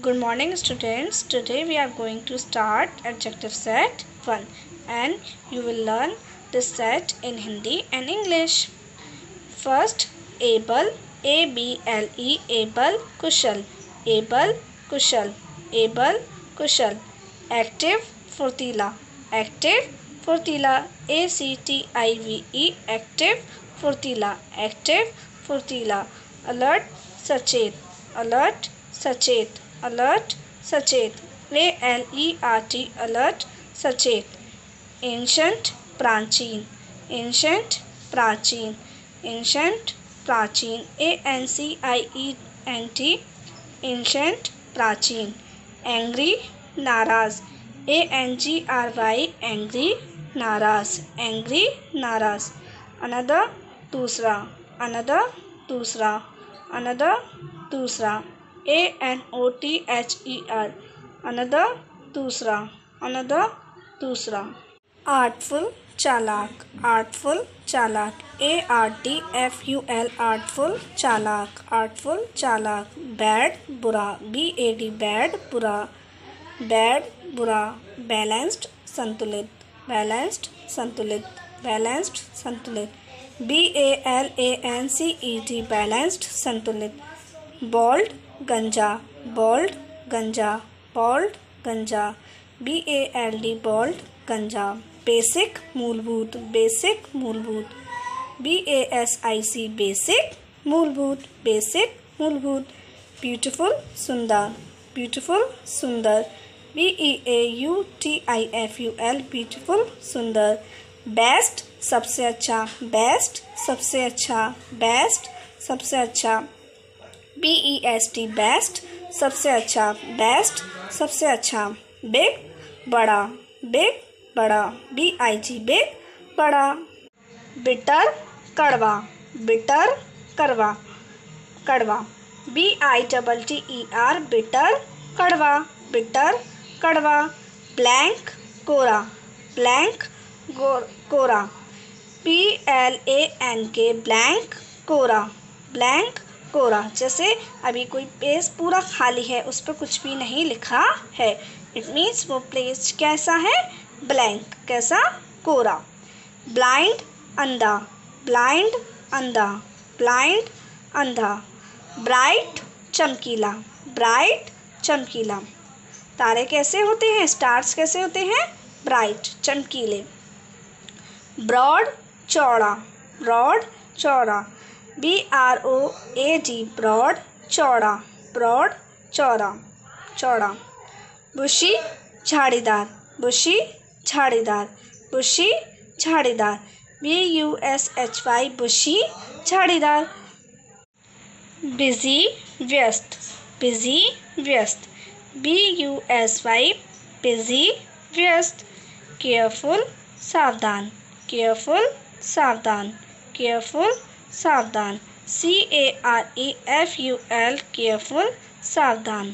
Good morning students. Today we are going to start adjective set 1 and you will learn this set in Hindi and English. First, able, A-B-L-E, able, kushal, able, kushal, able, kushal. Active, furtila, active, furtila, A-C-T-I-V-E, active, furtila, active, furtila. Alert, sachet, alert, sachet, alert, sachet, A-L-E-R-T, alert, sachet. Ancient, प्राचीन, ancient, प्राचीन, ancient, प्राचीन, A-N-C-I-E-N-T, ancient, प्राचीन. Angry, नाराज, A-N-G-R-Y, angry, नाराज, angry, नाराज. Another, दूसरा, another, दूसरा, another, दूसरा, A-N-O-T-H-E-R, another, दूसरा, another, दूसरा. Artful, चालाक, artful, चालाक, A-R-T-F-U-L, artful, चालाक, artful, चालाक. Bad, बुरा, B-A-D, bad, बुरा, bad, बुरा. Balanced, संतुलित, balanced, संतुलित, balanced, संतुलित. B-A-L-A-N-C-E-D, balanced, संतुलित. Bald, गंजा, bald, गंजा, bald, गंजा. B-A-L-D, bald, गंजा. Basic, मूलभूत, basic, मूलभूत. B-A-S-I-C, basic, मूलभूत, basic, मूलभूत. Beautiful, सुंदर, beautiful, सुंदर. B-E-A-U-T-I-F-U-L, beautiful, सुंदर. Best, सबसे अच्छा, best, सबसे अच्छा, best, सबसे अच्छा. B-E-S-T, best, सबसे अच्छा, best, सबसे अच्छा. Big, बड़ा, big, बड़ा. B-I-G, big, बड़ा. Bitter, कड़वा, bitter, कड़वा, कड़वा. B-I-T-T-E-R, bitter, कड़वा, bitter, कड़वा. Blank, कोरा, blank, कोरा. B-L-A-N-K, blank, कोरा, blank, कोरा. जैसे अभी कोई पेज पूरा खाली है, उस पर कुछ भी नहीं लिखा है. इट मीन्स वो पेज कैसा है? ब्लैंक. कैसा? कोरा. ब्लाइंड, अंधा, ब्लाइंड, अंधा, ब्लाइंड, अंधा. ब्राइट, चमकीला, ब्राइट, चमकीला. तारे कैसे होते हैं? स्टार्स कैसे होते हैं? ब्राइट, चमकीले. ब्रॉड, चौड़ा, ब्रॉड, चौड़ा. B-R-O-A-D, ब्रॉड, चौड़ा, ब्रॉड, चौड़ा, चौड़ा. बुशी, झाड़ीदार, बुशी, झाड़ीदार, बुशी, झाड़ीदार. B-U-S-H-Y, बुशी, झाड़ीदार. बिजी, व्यस्त, बिजी, व्यस्त. B-U-S-Y, बिजी, व्यस्त. केयरफुल, सावधान, केयरफुल, सावधान, केयरफुल, सावधान. C-A-R-E-F-U-L, केयरफुल, सावधान.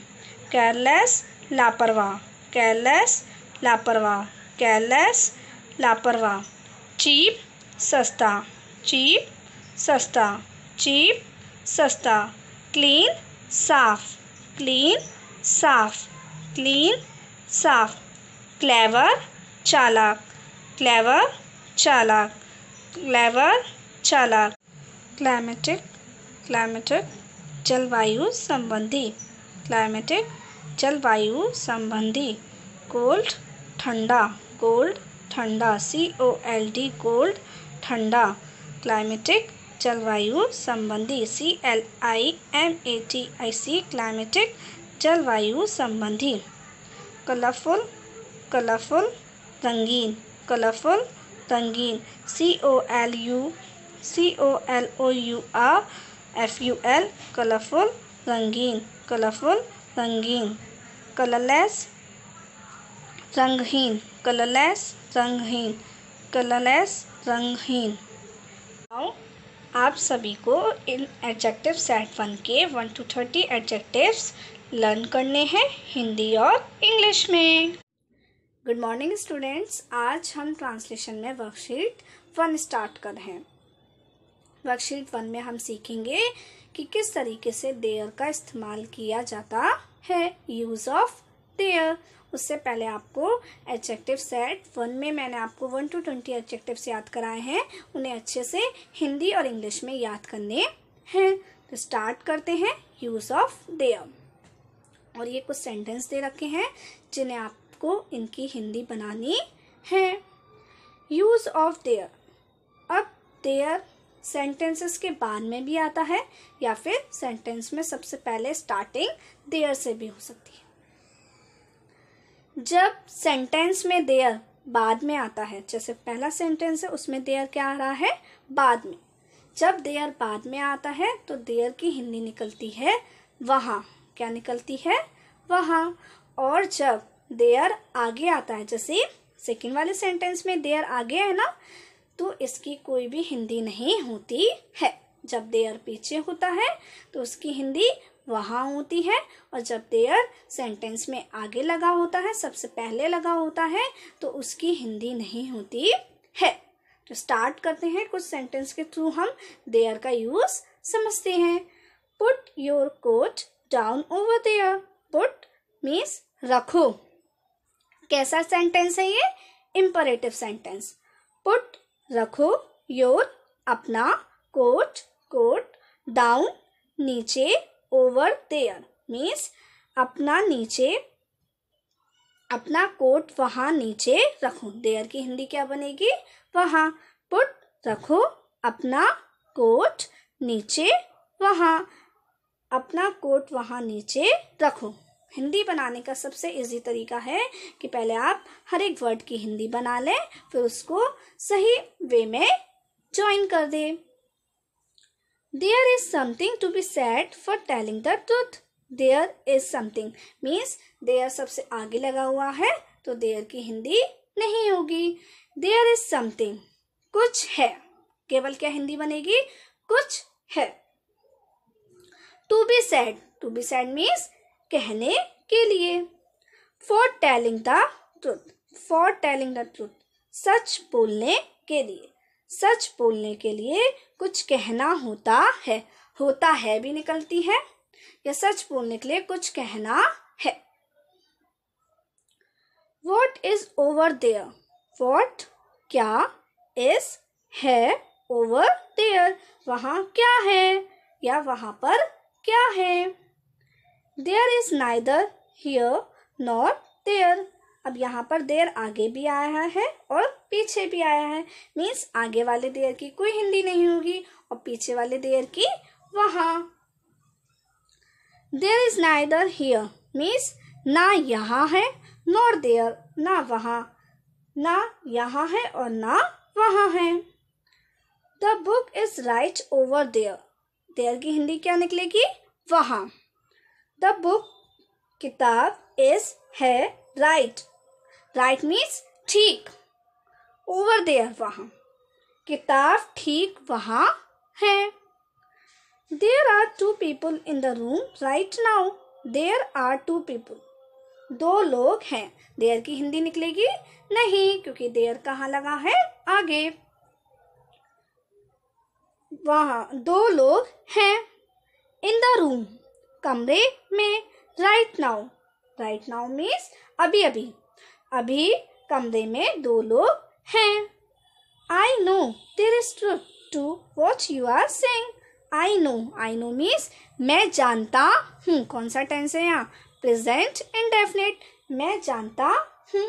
केयरलेस, लापरवाह, केयरलेस, लापरवाह, केयरलेस, लापरवाह. चीप, सस्ता, चीप, सस्ता, चीप, सस्ता. क्लीन, साफ, क्लीन, साफ, क्लीन, साफ. क्लेवर, चालाक, क्लेवर, चालाक, क्लेवर, चालाक. क्लाइमेटिक, क्लाइमेटिक, जलवायु संबंधी, क्लाइमेटिक, जलवायु संबंधी. कोल्ड, ठंडा, कोल्ड, ठंडा. C-O-L-D, कोल्ड, ठंडा. क्लाइमेटिक, जलवायु संबंधी. C-L-I-M-A-T-I-C, क्लाइमेटिक, जलवायु संबंधी. कलरफुल, कलरफुल, रंगीन, कलरफुल, रंगीन. C-O-L-O-U-R-F-U-L, कलरफुल, रंगीन, कलरफुल, रंगीन. कलरलेस, रंगहीन, कलरलेस, रंगहीन, कलरलेस, रंगहीन. आप सभी को इन एडजेक्टिव सेट 1 के 1 to 30 एडजेक्टिव्स लर्न करने हैं हिंदी और इंग्लिश में. Good morning students. आज हम ट्रांसलेशन में वर्कशीट 1 स्टार्ट कर रहे हैं. वर्कशीट 1 में हम सीखेंगे कि किस तरीके से देयर का इस्तेमाल किया जाता है यूज ऑफ देयर। उससे पहले आपको एडजेक्टिव सेट 1 में मैंने आपको 1 to 20 एडजेक्टिव्स याद कराए हैं, उन्हें अच्छे से हिंदी और इंग्लिश में याद करने हैं। तो स्टार्ट करते हैं यूज ऑफ देयर। और ये कुछ सेंटेंस दे रखे हैं जिन्हें आपको इनकी हिंदी बनानी है। यूज ऑफ देयर, अब देयर सेंटेंसेस के बाद में भी आता है या फिर सेंटेंस में सबसे पहले स्टार्टिंग देयर से भी हो सकती है। जब सेंटेंस में देयर बाद में आता है, जैसे पहला सेंटेंस है उसमें देयर क्या आ रहा है, बाद में। जब देयर बाद में आता है तो देयर की हिंदी निकलती है वहाँ। क्या निकलती है, वहाँ। और जब देयर आगे आता है, जैसे सेकंड वाले सेंटेंस में देयर आगे है ना, तो इसकी कोई भी हिंदी नहीं होती है। जब देयर पीछे होता है तो उसकी हिंदी वहाँ होती है, और जब देयर सेंटेंस में आगे लगा होता है, सबसे पहले लगा होता है, तो उसकी हिंदी नहीं होती है। तो स्टार्ट करते हैं, कुछ सेंटेंस के थ्रू हम देयर का यूज समझते हैं। Put your coat down over there. Put means रखो। कैसा सेंटेंस है ये, इंपरेटिव सेंटेंस। पुट रखो, योर अपना, कोट कोट, डाउन नीचे, ओवर देयर मीन्स अपना नीचे, अपना कोट वहाँ नीचे रखो। देयर की हिंदी क्या बनेगी, वहाँ। पुट रखो अपना कोट नीचे वहाँ, अपना कोट वहाँ नीचे रखो। हिंदी बनाने का सबसे इजी तरीका है कि पहले आप हर एक वर्ड की हिंदी बना लें, फिर उसको सही वे में ज्वाइन कर दें। There is something to be said for telling the truth. There is something means there सबसे आगे लगा हुआ है तो there की हिंदी नहीं होगी। There is something, कुछ है। केवल क्या हिंदी बनेगी, कुछ है। To be said, to be said means कहने के लिए। For telling the truth, for telling the truth, सच बोलने के लिए। सच बोलने के लिए कुछ कहना होता है भी निकलती है, या सच बोलने के लिए कुछ कहना है। What is over there? What क्या, is है, over there वहाँ क्या है या वहाँ पर क्या है। There is neither here nor there. अब यहाँ पर देयर आगे भी आया है और पीछे भी आया है, मीन्स आगे वाले देयर की कोई हिंदी नहीं होगी और पीछे वाले देयर की वहाँ। There is neither here means ना यहाँ है, नॉर देयर ना वहाँ, ना यहाँ है और ना वहाँ है। The book is right over there, there की हिंदी क्या निकलेगी, वहाँ। द बुक किताब इज है, राइट, राइट मीन्स ठीक, ओवर देयर वहाँ, किताब ठीक वहाँ है। There are 2 people in the room right now. देयर आर 2 people, 2 लोग हैं। देयर की हिंदी निकलेगी नहीं, क्योंकि देयर कहाँ लगा है, आगे। वहाँ 2 लोग हैं। इन द रूम, कमरे में। Right now, right now means अभी अभी, अभी कमरे में 2 लोग हैं। I know there is truth to what you are saying. I know means मैं जानता हूँ। कौन सा टेंस है यहाँ, प्रेजेंट इंडेफिनिट, मैं जानता हूँ।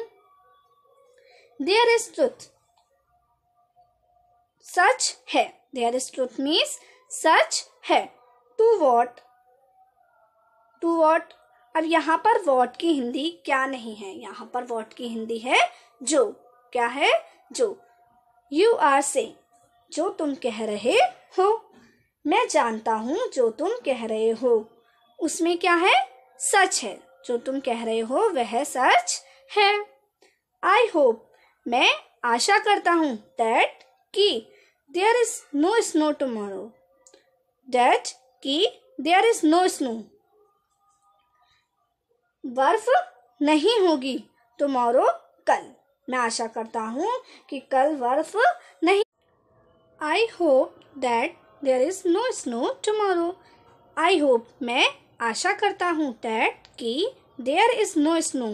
देयर इज ट्रुथ, सच है। देयर इज ट्रुथ मीन्स सच है। To what, to what. अब यहाँ पर वॉट की हिंदी क्या नहीं है, यहाँ पर वॉट की हिंदी है जो। क्या है, जो। यू आर से, जो तुम कह रहे हो। मैं जानता हूँ जो तुम कह रहे हो, उसमें क्या है, सच है। जो तुम कह रहे हो वह सच है। आई होप, मैं आशा करता हूँ, दैट कि there is no snow tomorrow, that कि देयर इज नो स्नो, बर्फ नहीं होगी, टुमारो कल, मैं आशा करता हूँ कि कल बर्फ नहीं। I hope that there is no snow tomorrow. I hope, मैं आशा करता हूँ दैट कि देयर इज़ नो स्नो,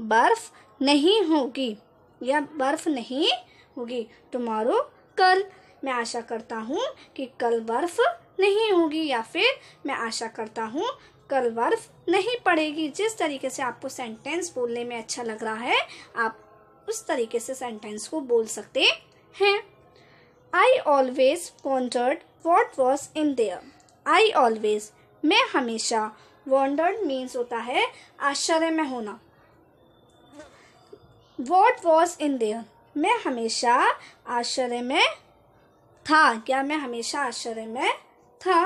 बर्फ़ नहीं होगी या बर्फ़ नहीं होगी। टुमारो, कल। मैं आशा करता हूँ कि कल बर्फ़ नहीं होगी, या फिर मैं आशा करता हूँ कल बर्फ़ नहीं पड़ेगी। जिस तरीके से आपको सेंटेंस बोलने में अच्छा लग रहा है, आप उस तरीके से सेंटेंस को बोल सकते हैं। I always wondered what was in there. I always, मैं हमेशा, wondered means होता है आश्चर्य में होना। What was in there, मैं हमेशा आश्चर्य में था, क्या मैं हमेशा आश्चर्य में था।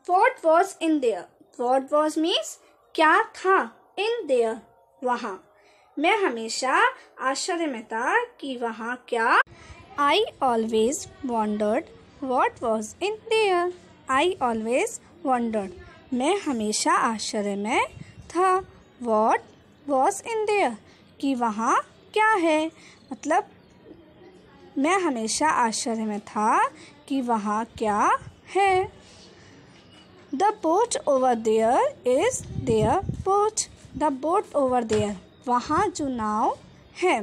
What was in there, what was means क्या था, in there वहाँ, मैं हमेशा आश्चर्य में था कि वहाँ क्या। I always wondered what was in there. I always wondered, मैं हमेशा आश्चर्य में था। What was in there, कि वहाँ क्या है, मतलब मैं हमेशा आश्चर्य में था कि वहाँ क्या है। The boat over there is their boat. The boat over there, वहाँ जो नाव है,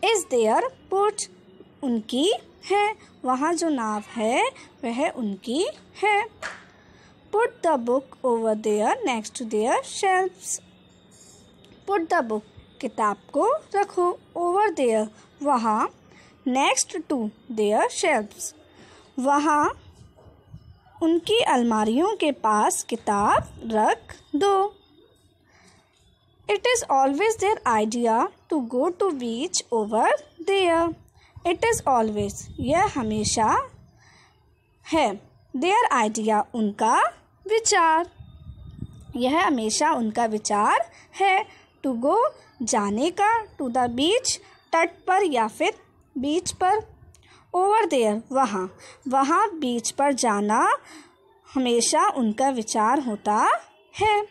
is their boat, उनकी है, वहाँ जो नाव है वह उनकी है। Put the book over there next to their shelves. Put the book, किताब को रखो, over there, वहाँ, next to their shelves, वहाँ उनकी अलमारियों के पास किताब रख दो। It is always their idea to go to beach over there. It is always, यह हमेशा है, their idea, उनका विचार, यह हमेशा उनका विचार है, to go, जाने का, to the beach, तट पर या फिर बीच पर, over there, वहाँ, वहाँ बीच पर जाना हमेशा उनका विचार होता है।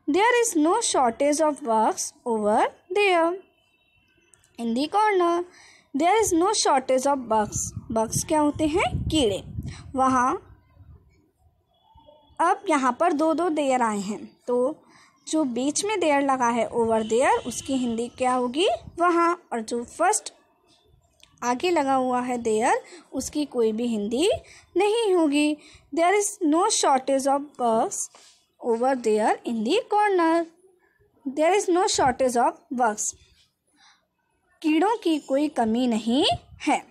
There is no shortage of bugs over there. In the corner, there is no shortage of bugs. Bugs क्या होते हैं, कीड़े। वहाँ, अब यहाँ पर दो दो देयर आए हैं, तो जो बीच में देयर लगा है ओवर देयर, उसकी हिंदी क्या होगी, वहाँ, और जो फर्स्ट आगे लगा हुआ है देयर, उसकी कोई भी हिंदी नहीं होगी। There is no shortage of bugs over there in the corner. There is no shortage of bugs. कीड़ों की कोई कमी नहीं है।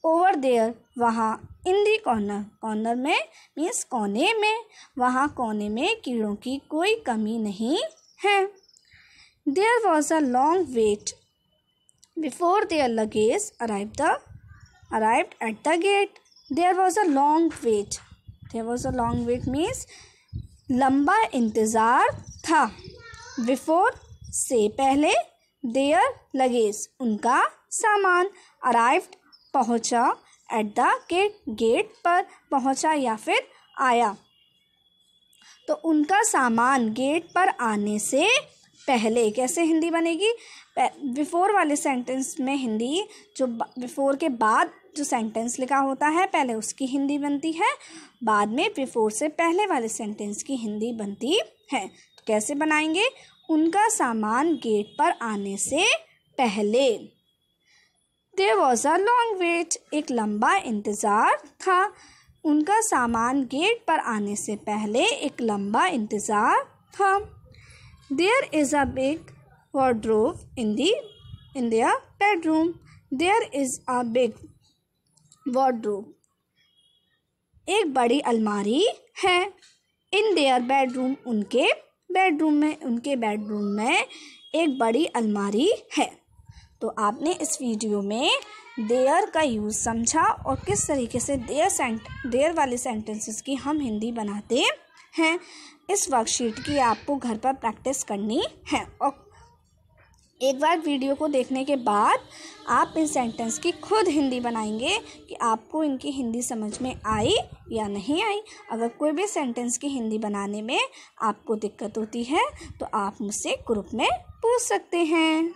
Over there, वहाँ, in the corner, corner में मीन्स कोने में, वहाँ कोने में कीड़ों की कोई कमी नहीं है। There was a long wait before their luggage arrived at the gate. There was a long wait. There was a long wait means लंबा इंतज़ार था। Before, से पहले, their luggage, उनका सामान, arrived, पहुँचा, at the gate, गेट पर पहुँचा या फिर आया, तो उनका सामान गेट पर आने से पहले कैसे हिंदी बनेगी। बिफोर वाले सेंटेंस में हिंदी जो बिफोर के बाद जो सेंटेंस लिखा होता है पहले उसकी हिंदी बनती है, बाद में बिफोर से पहले वाले सेंटेंस की हिंदी बनती है। तो कैसे बनाएंगे, उनका सामान गेट पर आने से पहले। There was a long wait, एक लंबा इंतज़ार था। उनका सामान गेट पर आने से पहले एक लंबा इंतज़ार था। There is a big wardrobe in their bedroom. There is a big wardrobe, एक बड़ी अलमारी है। In their bedroom, उनके बेडरूम में एक बड़ी अलमारी है। तो आपने इस वीडियो में देयर का यूज़ समझा और किस तरीके से देयर वाले सेंटेंसेस की हम हिंदी बनाते हैं। इस वर्कशीट की आपको घर पर प्रैक्टिस करनी है और एक बार वीडियो को देखने के बाद आप इन सेंटेंस की खुद हिंदी बनाएंगे कि आपको इनकी हिंदी समझ में आई या नहीं आई। अगर कोई भी सेंटेंस की हिंदी बनाने में आपको दिक्कत होती है तो आप मुझसे ग्रुप में पूछ सकते हैं।